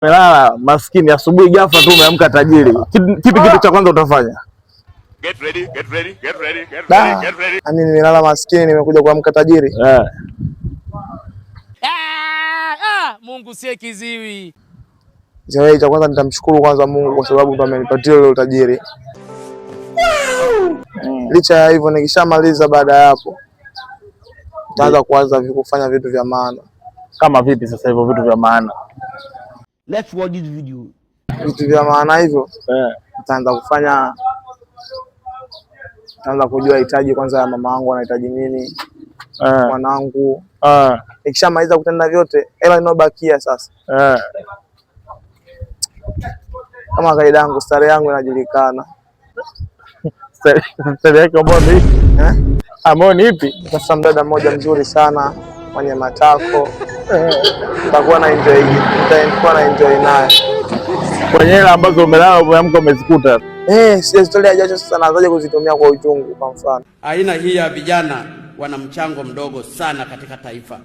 Melala maskini, asubuhi ghafla tu umeamka tajiri. Kipi kitu cha kwanza utafanya? Get ready. Yaani nimelala maskini nimekuja kuamka tajiri. Mungu sie kiziwi. Cha kwanza nitamshukuru kwanza Mungu kwa sababu ndo amenipatia ile utajiri. Licha ya hivyo nikishamaliza baada ya hapo nitaanza kuanza kufanya vitu vya maana. Kama vipi sasa hivyo vitu vya maana? Let's watch this video. Vitu vya maana hivyo nitaanza kufanya, nitaanza kujua hitaji kwanza ya mama yangu anahitaji nini, mwanangu. Nikishamaliza kutenda vyote, hela inobakia sasa. Kama kaida yangu, starehe yangu inajulikana. Starehe yako ambao ni ipi? Sasa mdada mmoja mzuri sana mwenye matako. Nitakuwa na enjoy naye. Kwenye hela ambazo umelala umeamka umezikuta. Sijazitolea jasho, sasa naanzaje kuzitumia kwa uchungu? Kwa mfano, aina hii ya vijana wana mchango mdogo sana katika taifa.